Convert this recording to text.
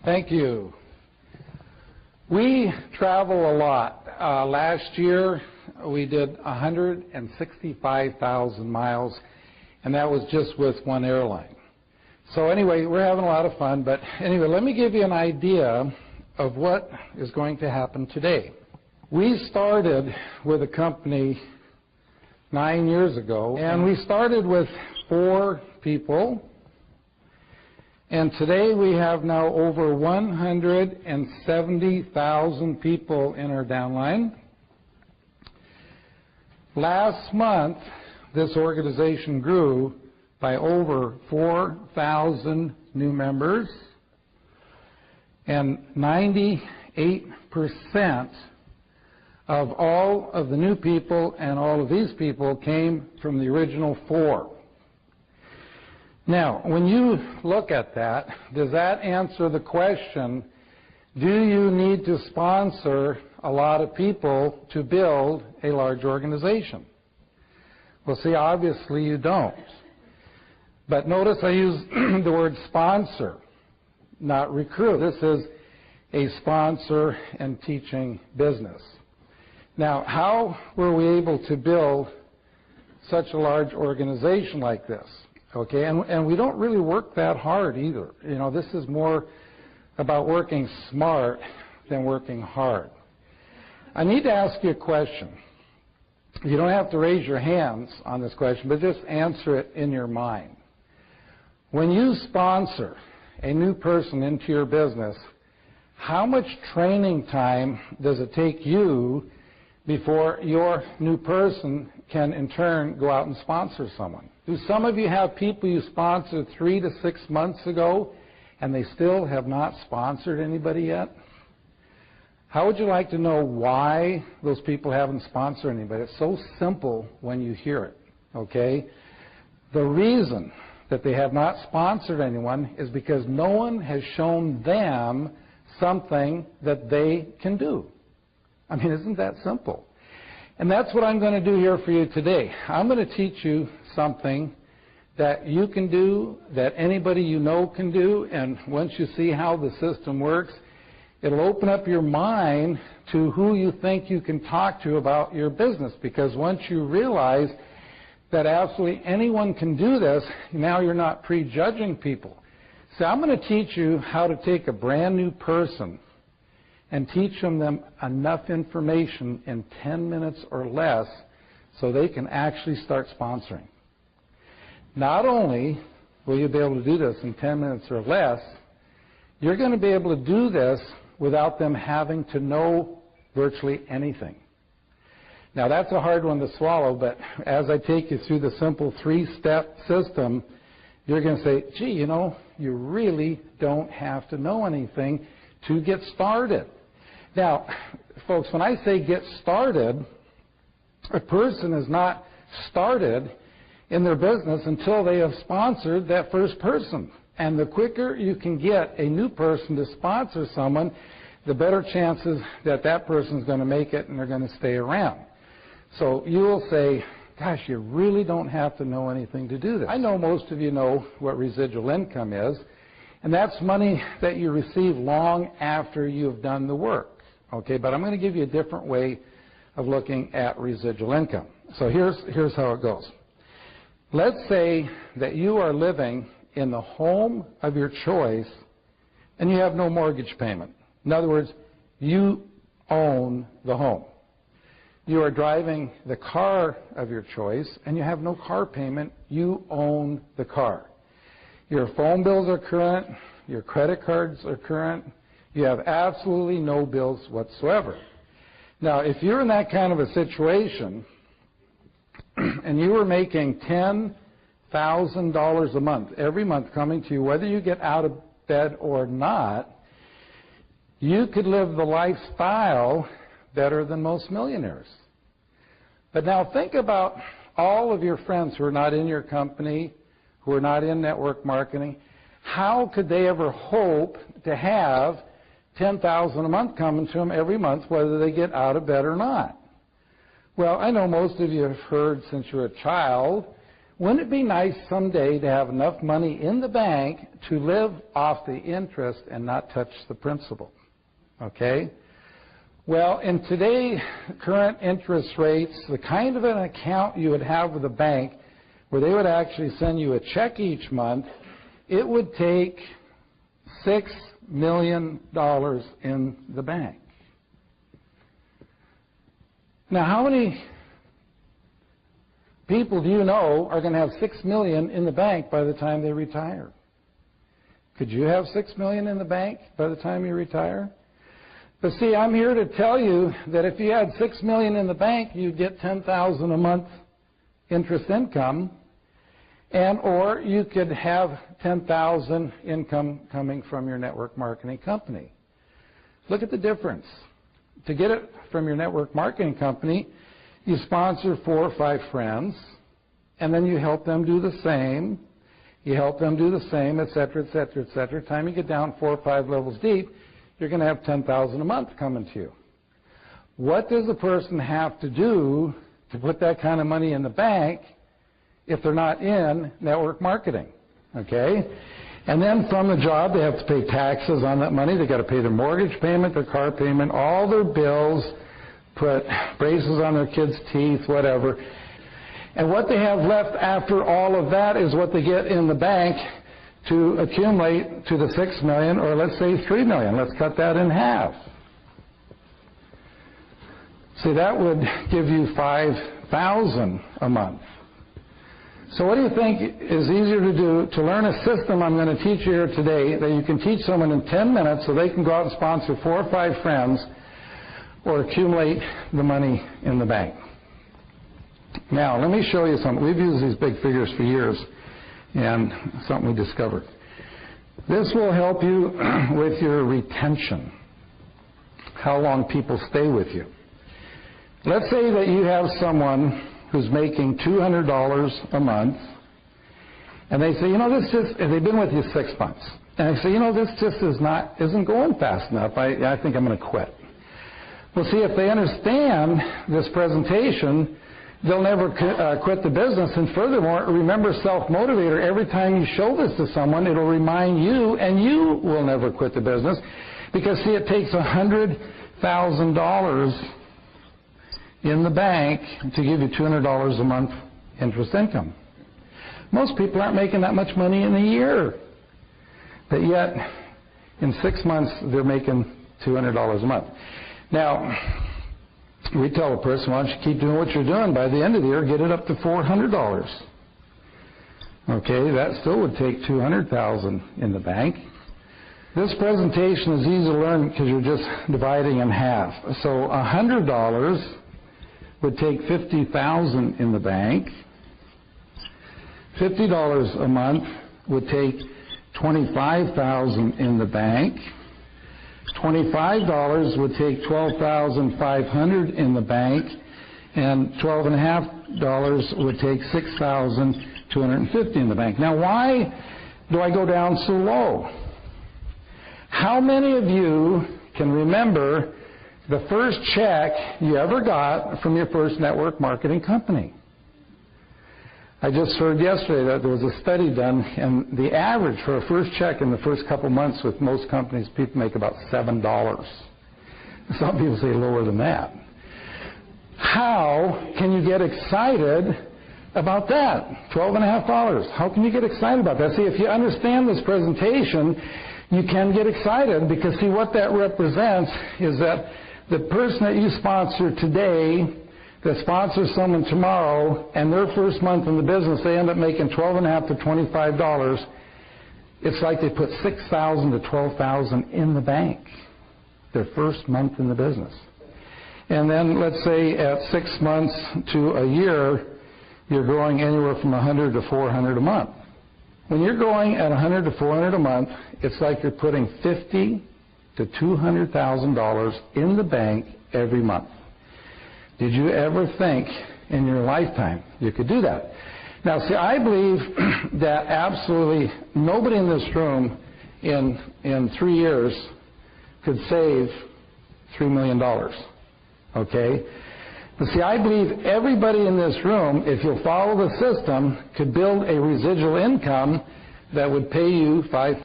Thank you. We travel a lot. Last year, we did 165,000 miles, and that was just with one airline. So anyway, we're having a lot of fun, but anyway, let me give you an idea of what is going to happen today. We started with a company 9 years ago, and we started with 4 people. And today we have now over 170,000 people in our downline. Last month, this organization grew by over 4,000 new members, and 98% of all of the new people and all of these people came from the original 4. Now, when you look at that, does that answer the question, do you need to sponsor a lot of people to build a large organization? Well, see, obviously you don't. But notice I use the word sponsor, not recruit. This is a sponsor and teaching business. Now, how were we able to build such a large organization like this? Okay, and we don't really work that hard either. You know, this is more about working smart than working hard. I need to ask you a question. You don't have to raise your hands on this question, but just answer it in your mind. When you sponsor a new person into your business, how much training time does it take you before your new person can in turn go out and sponsor someone? Do some of you have people you sponsored 3 to 6 months ago and they still have not sponsored anybody yet? How would you like to know why those people haven't sponsored anybody? It's so simple when you hear it, okay? The reason that they have not sponsored anyone is because no one has shown them something that they can do. I mean, isn't that simple? And that's what I'm going to do here for you today. I'm going to teach you something that you can do, that anybody you know can do, and once you see how the system works, it'll open up your mind to who you think you can talk to about your business, because once you realize that absolutely anyone can do this, now you're not prejudging people. So I'm going to teach you how to take a brand new person and teach them enough information in 10 minutes or less so they can actually start sponsoring. Not only will you be able to do this in 10 minutes or less, you're going to be able to do this without them having to know virtually anything. Now, that's a hard one to swallow, but as I take you through the simple 3-step system, you're going to say, gee, you know, you really don't have to know anything to get started. Now, folks, when I say get started, a person is not started in their business until they have sponsored that first person. And the quicker you can get a new person to sponsor someone, the better chances that that person is going to make it and they're going to stay around. So you will say, gosh, you really don't have to know anything to do this. I know most of you know what residual income is, and that's money that you receive long after you've done the work. Okay, but I'm going to give you a different way of looking at residual income. So here's how it goes. Let's say that you are living in the home of your choice and you have no mortgage payment. In other words, you own the home. You are driving the car of your choice and you have no car payment. You own the car. Your phone bills are current. Your credit cards are current. You have absolutely no bills whatsoever. Now, if you're in that kind of a situation and you were making $10,000 a month, every month coming to you, whether you get out of bed or not, you could live the lifestyle better than most millionaires. But now think about all of your friends who are not in your company, who are not in network marketing. How could they ever hope to have $10,000 a month coming to them every month, whether they get out of bed or not? Well, I know most of you have heard since you were a child, wouldn't it be nice someday to have enough money in the bank to live off the interest and not touch the principal? Okay? Well, in today's current interest rates, the kind of an account you would have with a bank where they would actually send you a check each month, it would take $6 million in the bank. Now, how many people do you know are going to have $6 million in the bank by the time they retire? Could you have $6 million in the bank by the time you retire? But see, I'm here to tell you that if you had $6 million in the bank, you'd get $10,000 a month interest income, and or you could have $10,000 income coming from your network marketing company. Look at the difference. To get it from your network marketing company, you sponsor 4 or 5 friends, and then you help them do the same. You help them do the same, et cetera, et cetera, et cetera. Time you get down 4 or 5 levels deep, you're going to have $10,000 a month coming to you. What does a person have to do to put that kind of money in the bank if they're not in network marketing? Okay? And then from the job, they have to pay taxes on that money. They've got to pay their mortgage payment, their car payment, all their bills, put braces on their kids' teeth, whatever. And what they have left after all of that is what they get in the bank to accumulate to the $6 million, or let's say $3 million. Let's cut that in half. See, that would give you $5,000 a month. So what do you think is easier to do to learn a system I'm going to teach you here today that you can teach someone in 10 minutes so they can go out and sponsor 4 or 5 friends or accumulate the money in the bank? Now, let me show you something. We've used these big figures for years, and something we discovered. This will help you with your retention, how long people stay with you. Let's say that you have someone who's making $200 a month, and they say, you know, this just, and they've been with you 6 months, and they say, you know, this just isn't going fast enough. I think I'm going to quit. Well, see, if they understand this presentation, they'll never quit the business. And furthermore, remember self-motivator. Every time you show this to someone, it'll remind you, and you will never quit the business. Because, see, it takes $100,000 in the bank to give you $200 a month interest income. Most people aren't making that much money in a year. But yet, in 6 months, they're making $200 a month. Now, we tell a person, why don't you keep doing what you're doing? By the end of the year, get it up to $400. Okay, that still would take $200,000 in the bank. This presentation is easy to learn because you're just dividing in half. So $100 would take $50,000 in the bank. $50 a month would take $25,000 in the bank. $25 would take $12,500 in the bank, and $12.50 would take $6,250 in the bank. Now, why do I go down so low? How many of you can remember the first check you ever got from your first network marketing company? I just heard yesterday that there was a study done, and the average for a first check in the first couple months with most companies, people make about $7. Some people say lower than that. How can you get excited about that? $12.50. How can you get excited about that? See, if you understand this presentation, you can get excited because, see, what that represents is that the person that you sponsor today that sponsors someone tomorrow, and their first month in the business, they end up making $12.50 to $25. It's like they put $6,000 to $12,000 in the bank their first month in the business. And then let's say at 6 months to a year, you're growing anywhere from $100 to $400 a month. When you're growing at $100 to $400 a month, it's like you're putting $50,000 to $200,000 in the bank every month. Did you ever think in your lifetime you could do that? Now, see, I believe that absolutely nobody in this room in 3 years could save $3 million. Okay? But see, I believe everybody in this room, if you'll follow the system, could build a residual income that would pay you $5,000.